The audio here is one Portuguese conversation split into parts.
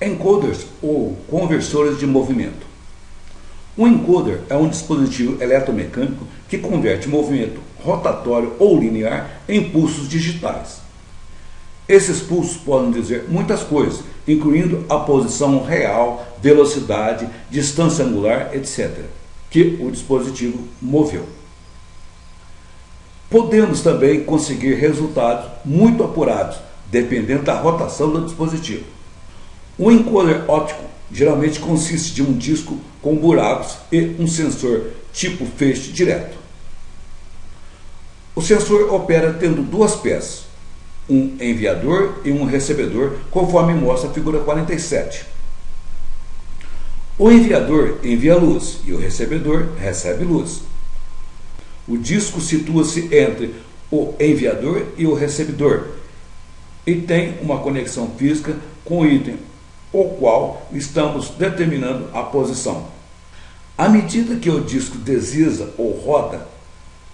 Encoders ou conversores de movimento. Um encoder é um dispositivo eletromecânico que converte movimento rotatório ou linear em pulsos digitais. Esses pulsos podem dizer muitas coisas, incluindo a posição real, velocidade, distância angular, etc., que o dispositivo moveu. Podemos também conseguir resultados muito apurados, dependendo da rotação do dispositivo. Um encoder óptico geralmente consiste de um disco com buracos e um sensor tipo feixe direto. O sensor opera tendo duas peças, um enviador e um recebedor, conforme mostra a figura 47. O enviador envia luz e o recebedor recebe luz. O disco situa-se entre o enviador e o recebedor e tem uma conexão física com o item o qual estamos determinando a posição. À medida que o disco desliza ou roda,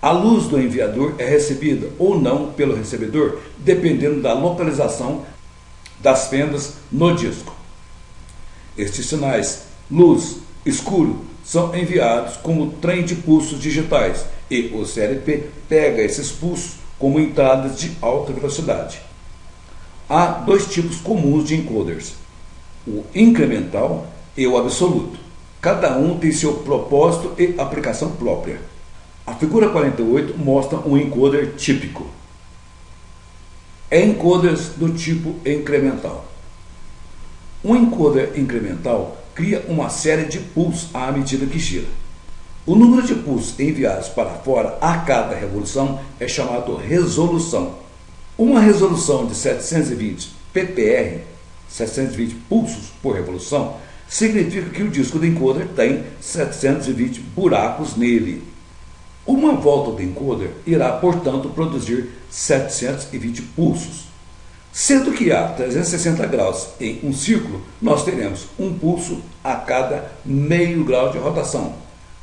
a luz do enviador é recebida ou não pelo recebedor, dependendo da localização das fendas no disco. Estes sinais, luz, escuro, são enviados como trem de pulsos digitais e o CLP pega esses pulsos como entradas de alta velocidade. Há dois tipos comuns de encoders: o incremental e o absoluto. Cada um tem seu propósito e aplicação própria. A figura 48 mostra um encoder típico. Encoders do tipo incremental. Um encoder incremental cria uma série de pulsos à medida que gira. O número de pulsos enviados para fora a cada revolução é chamado resolução. Uma resolução de 720 ppr, 720 pulsos por revolução, significa que o disco do encoder tem 720 buracos nele. Uma volta do encoder irá, portanto, produzir 720 pulsos. Sendo que há 360 graus em um círculo, nós teremos um pulso a cada meio grau de rotação.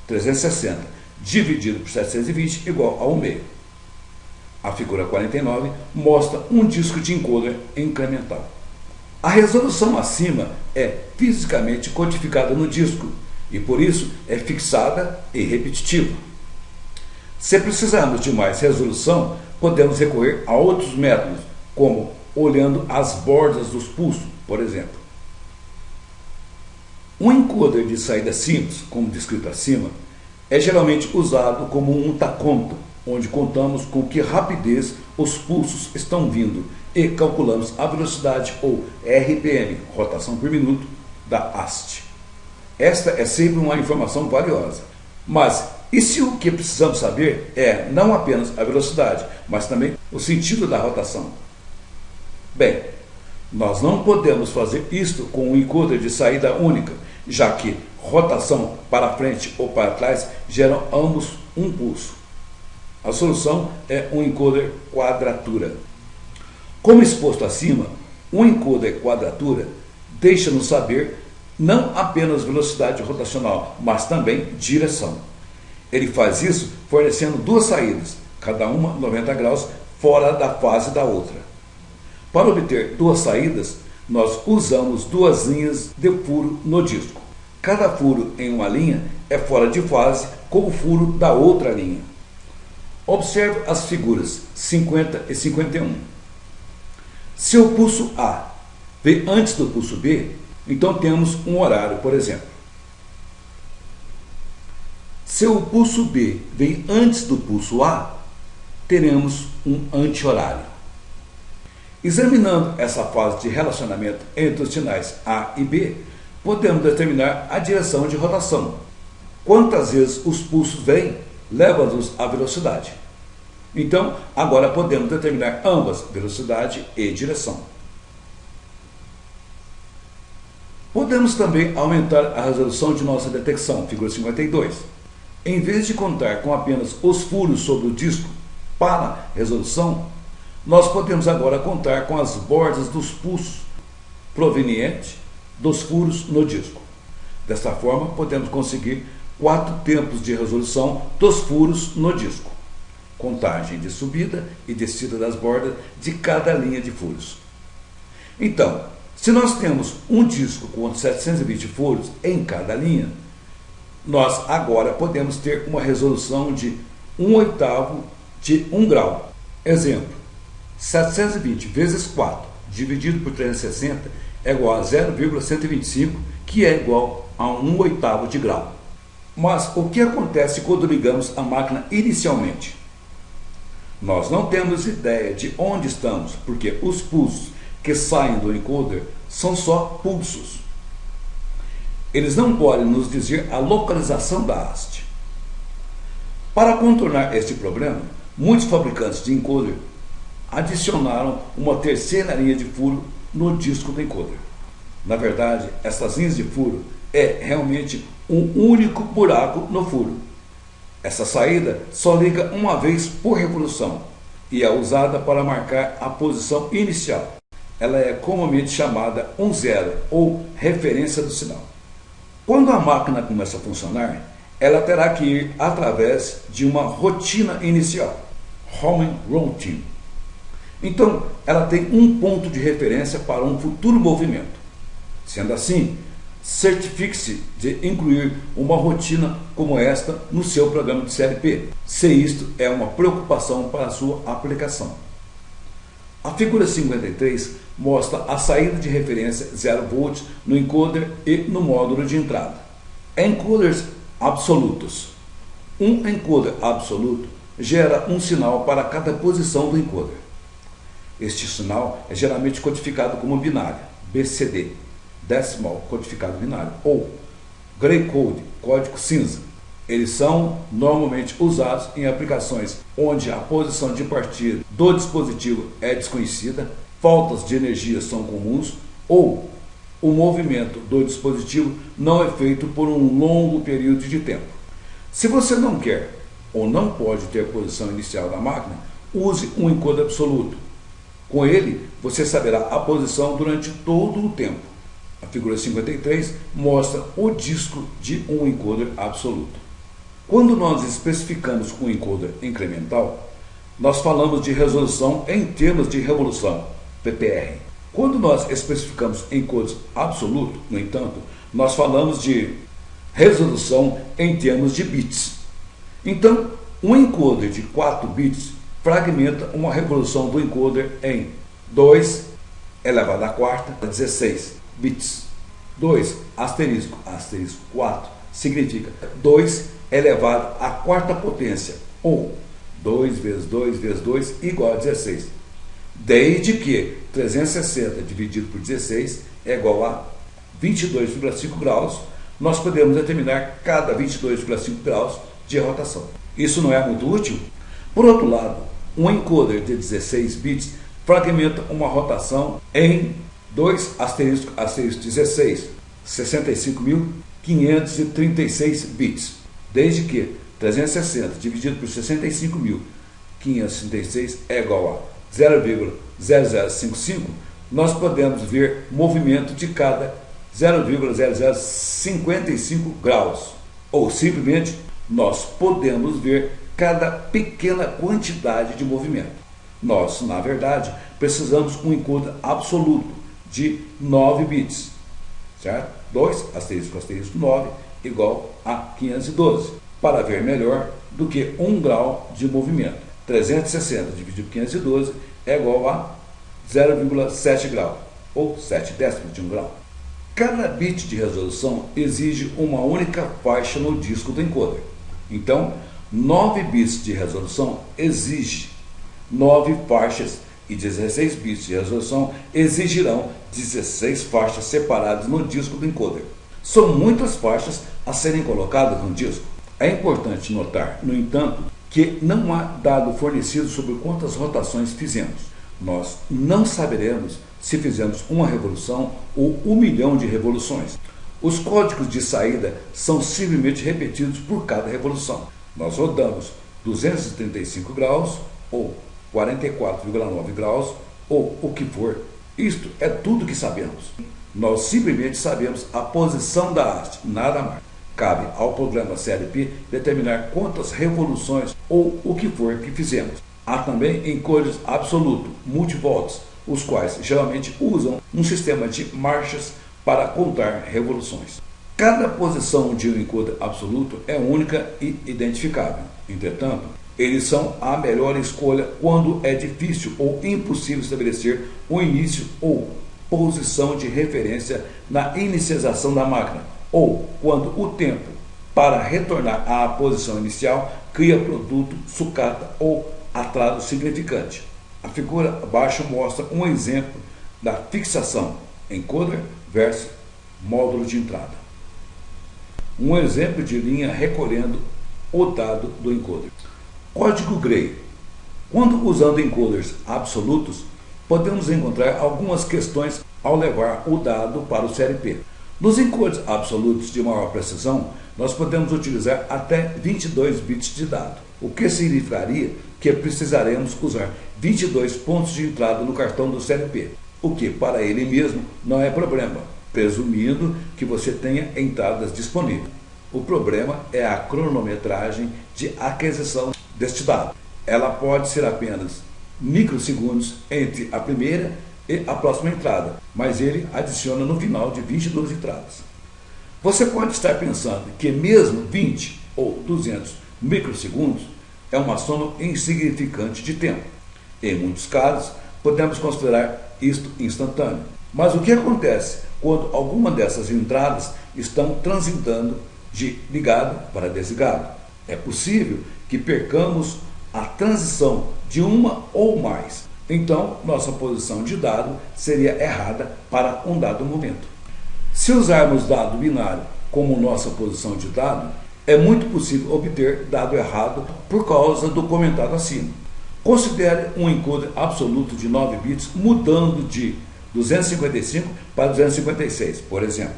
360 dividido por 720 igual a 1 meio. A figura 49 mostra um disco de encoder incremental. A resolução acima é fisicamente codificada no disco e por isso é fixada e repetitiva. Se precisarmos de mais resolução, podemos recorrer a outros métodos, como olhando as bordas dos pulsos, por exemplo. Um encoder de saída simples, como descrito acima, é geralmente usado como um tacômetro, onde contamos com que rapidez os pulsos estão vindo e calculamos a velocidade ou RPM, rotação por minuto, da haste. Esta é sempre uma informação valiosa. Mas e se o que precisamos saber é não apenas a velocidade, mas também o sentido da rotação? Bem, nós não podemos fazer isto com um encoder de saída única, já que rotação para frente ou para trás geram ambos um pulso. A solução é um encoder quadratura. Como exposto acima, um encoder quadratura deixa-nos saber não apenas velocidade rotacional, mas também direção. Ele faz isso fornecendo duas saídas, cada uma 90 graus fora da fase da outra. Para obter duas saídas, nós usamos duas linhas de furo no disco. Cada furo em uma linha é fora de fase com o furo da outra linha. Observe as figuras 50 e 51. Se o pulso A vem antes do pulso B, então temos um horário, por exemplo. Se o pulso B vem antes do pulso A, teremos um anti-horário. Examinando essa fase de relacionamento entre os sinais A e B, podemos determinar a direção de rotação. Quantas vezes os pulsos vêm, leva-nos à velocidade. Então, agora podemos determinar ambas, velocidade e direção. Podemos também aumentar a resolução de nossa detecção, figura 52. Em vez de contar com apenas os furos sobre o disco para resolução, nós podemos agora contar com as bordas dos pulsos provenientes dos furos no disco. Desta forma, podemos conseguir 4 tempos de resolução dos furos no disco. Contagem de subida e descida das bordas de cada linha de furos. Então, Se nós temos um disco com 720 furos em cada linha, nós agora podemos ter uma resolução de 1/8 de 1 grau. Exemplo, 720 vezes 4 dividido por 360 é igual a 0,125, que é igual a 1/8 de grau. Mas o que acontece quando ligamos a máquina inicialmente? Nós não temos ideia de onde estamos, porque os pulsos que saem do encoder são só pulsos. Eles não podem nos dizer a localização da haste. Para contornar este problema, muitos fabricantes de encoder adicionaram uma terceira linha de furo no disco do encoder. Na verdade, essas linhas de furo é realmente um único buraco no furo. Essa saída só liga uma vez por revolução e é usada para marcar a posição inicial. Ela é comumente chamada 1-0 ou referência do sinal. Quando a máquina começa a funcionar, ela terá que ir através de uma rotina inicial, homing routine. Então, ela tem um ponto de referência para um futuro movimento. Sendo assim, certifique-se de incluir uma rotina como esta no seu programa de CLP, se isto é uma preocupação para a sua aplicação. A figura 53 mostra a saída de referência 0 volts no encoder e no módulo de entrada. Encoders absolutos. Um encoder absoluto gera um sinal para cada posição do encoder. Este sinal é geralmente codificado como binário, BCD, decimal codificado binário, ou gray code, código cinza. Eles são normalmente usados em aplicações onde a posição de partida do dispositivo é desconhecida, faltas de energia são comuns ou o movimento do dispositivo não é feito por um longo período de tempo. Se você não quer ou não pode ter a posição inicial da máquina, use um encoder absoluto. Com ele, você saberá a posição durante todo o tempo. A figura 53 mostra o disco de um encoder absoluto. Quando nós especificamos um encoder incremental, nós falamos de resolução em termos de revolução, PPR. Quando nós especificamos encoder absoluto, no entanto, nós falamos de resolução em termos de bits. Então, um encoder de 4 bits fragmenta uma revolução do encoder em 2 elevado à quarta a 16 bits. 2 asterisco 4 significa 2 elevado à quarta potência, ou 2 vezes 2 vezes 2 igual a 16. Desde que 360 dividido por 16 é igual a 22,5 graus, nós podemos determinar cada 22,5 graus de rotação. Isso não é muito útil? Por outro lado, um encoder de 16 bits fragmenta uma rotação em 2 asterisco 16, 65.536 bits. Desde que 360 dividido por 65.536 é igual a 0,0055, nós podemos ver movimento de cada 0,0055 graus. Ou simplesmente, nós podemos ver cada pequena quantidade de movimento. Nós, na verdade, precisamos um encoder absoluto de 9 bits, certo? 2 asterisco 9 igual a 512, para ver melhor do que 1 grau de movimento. 360 dividido por 512 é igual a 0,7 grau, ou 7 décimos de 1 grau. Cada bit de resolução exige uma única faixa no disco do encoder. Então, 9 bits de resolução exige 9 faixas e 16 bits de resolução exigirão 16 faixas separadas no disco do encoder. São muitas faixas a serem colocadas no disco. É importante notar, no entanto, que não há dado fornecido sobre quantas rotações fizemos. Nós não saberemos se fizemos uma revolução ou 1 milhão de revoluções. Os códigos de saída são simplesmente repetidos por cada revolução. Nós rodamos 235 graus ou 44,9 graus ou o que for. Isto é tudo que sabemos. Nós simplesmente sabemos a posição da haste, nada mais. Cabe ao programa CLP determinar quantas revoluções ou o que for que fizemos. Há também encoders absoluto, multivolts, os quais geralmente usam um sistema de marchas para contar revoluções. Cada posição de um encoder absoluto é única e identificável. Entretanto, eles são a melhor escolha quando é difícil ou impossível estabelecer o início ou posição de referência na inicialização da máquina, ou quando o tempo para retornar à posição inicial cria produto, sucata ou atraso significante. A figura abaixo mostra um exemplo da fixação encoder versus módulo de entrada. Um exemplo de linha recolhendo o dado do encoder. Código Gray. Quando usando encoders absolutos, podemos encontrar algumas questões ao levar o dado para o CLP. Nos encoders absolutos de maior precisão, nós podemos utilizar até 22 bits de dado, o que significaria que precisaremos usar 22 pontos de entrada no cartão do CLP, o que para ele mesmo não é problema, presumindo que você tenha entradas disponíveis. O problema é a cronometragem de aquisição deste dado. Ela pode ser apenas microsegundos entre a primeira e a próxima entrada, mas ele adiciona no final de 22 entradas. Você pode estar pensando que mesmo 20 ou 200 microsegundos é uma soma insignificante de tempo. Em muitos casos, podemos considerar isto instantâneo. Mas o que acontece quando alguma dessas entradas estão transitando de ligado para desligado? É possível que percamos a transição de uma ou mais. Então, nossa posição de dado seria errada para um dado momento. Se usarmos dado binário como nossa posição de dado, é muito possível obter dado errado por causa do comentado acima. Considere um encoder absoluto de 9 bits mudando de 255 para 256, por exemplo.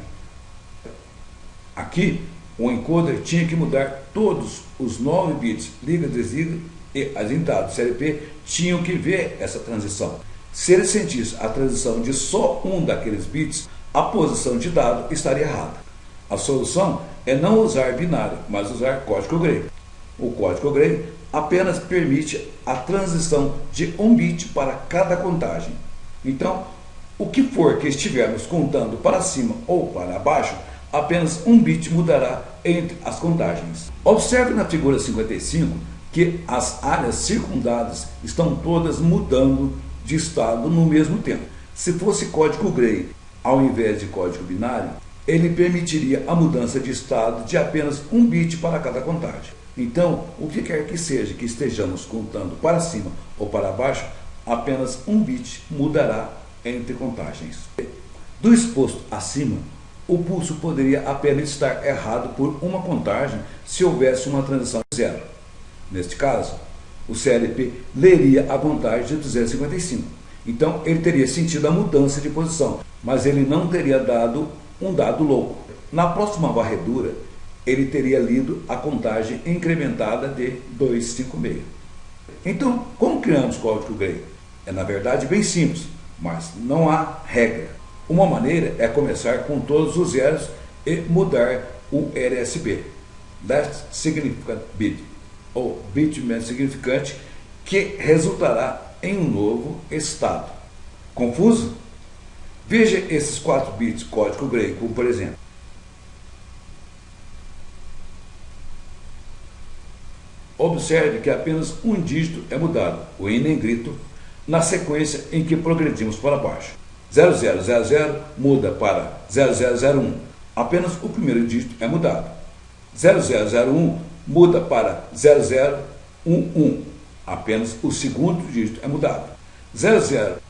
Aqui, o encoder tinha que mudar todos os 9 bits, liga, desliga, e as entradas do CLP tinham que ver essa transição. Se ele sentisse a transição de só um daqueles bits, a posição de dado estaria errada. A solução é não usar binário, mas usar código Gray. O código Gray apenas permite a transição de um bit para cada contagem. Então, o que for que estivermos contando para cima ou para baixo, apenas um bit mudará entre as contagens. Observe na figura 55 que as áreas circundadas estão todas mudando de estado no mesmo tempo. Se fosse código Gray ao invés de código binário, ele permitiria a mudança de estado de apenas um bit para cada contagem. Então, o que quer que seja que estejamos contando para cima ou para baixo, apenas um bit mudará entre contagens. Do exposto acima, o pulso poderia apenas estar errado por uma contagem se houvesse uma transição de zero. Neste caso, o CLP leria a contagem de 255. Então, ele teria sentido a mudança de posição, mas ele não teria dado um dado louco. Na próxima varredura, ele teria lido a contagem incrementada de 256. Então, como criamos código Gray? É, na verdade, bem simples, mas não há regra. Uma maneira é começar com todos os zeros e mudar o LSB, Last Significant Bit, ou bit menos significante, que resultará em um novo estado. Confuso? Veja esses 4 bits código Gray, como por exemplo. Observe que apenas um dígito é mudado, o N negrito, na sequência em que progredimos para baixo. 0000 muda para 0001. Apenas o primeiro dígito é mudado. 0001 muda para 0011. Apenas o segundo dígito é mudado. 0011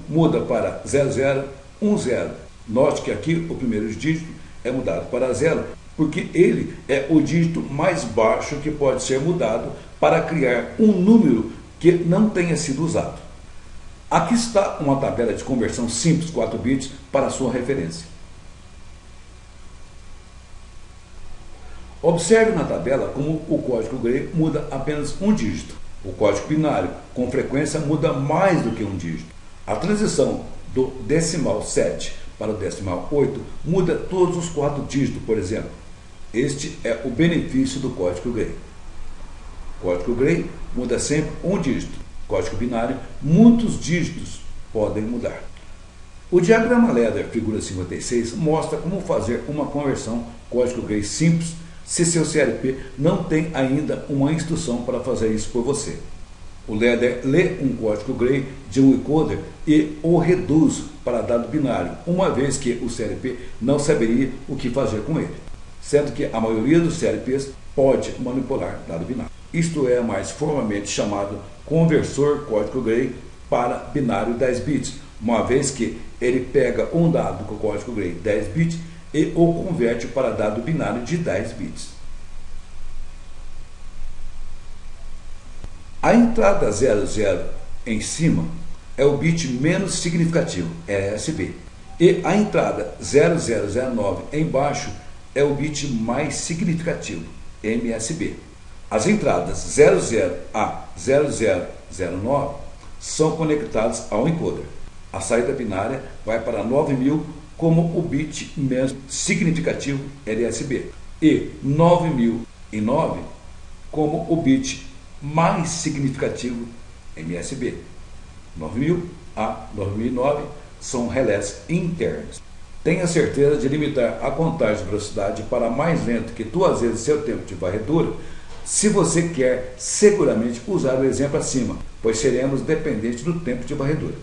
muda para 0010. Note que aqui o primeiro dígito é mudado para 0, porque ele é o dígito mais baixo que pode ser mudado para criar um número que não tenha sido usado. Aqui está uma tabela de conversão simples 4 bits para sua referência. Observe na tabela como o código Gray muda apenas um dígito. O código binário, com frequência, muda mais do que um dígito. A transição do decimal 7 para o decimal 8 muda todos os 4 dígitos, por exemplo. Este é o benefício do código Gray. O código Gray muda sempre um dígito. Código binário, muitos dígitos podem mudar. O diagrama LEDER, figura 56, mostra como fazer uma conversão código Gray simples se seu CLP não tem ainda uma instrução para fazer isso por você. O LEDER lê um código Gray de um encoder e o reduz para dado binário, uma vez que o CLP não saberia o que fazer com ele, sendo que a maioria dos CLPs pode manipular dado binário. Isto é mais formalmente chamado conversor código Gray para binário 10 bits, uma vez que ele pega um dado com código Gray 10 bits e o converte para dado binário de 10 bits. A entrada 00 em cima é o bit menos significativo, ESB, e a entrada 0009 embaixo é o bit mais significativo, MSB. As entradas 00 a 0009 são conectadas ao encoder. A saída binária vai para 9000 como o bit menos significativo, LSB, e 9009 como o bit mais significativo, MSB. 9000 a 9009 são relés internos. Tenha certeza de limitar a contagem de velocidade para mais lento que 2 vezes seu tempo de varredura, se você quer seguramente usar o exemplo acima, pois seremos dependentes do tempo de varredura.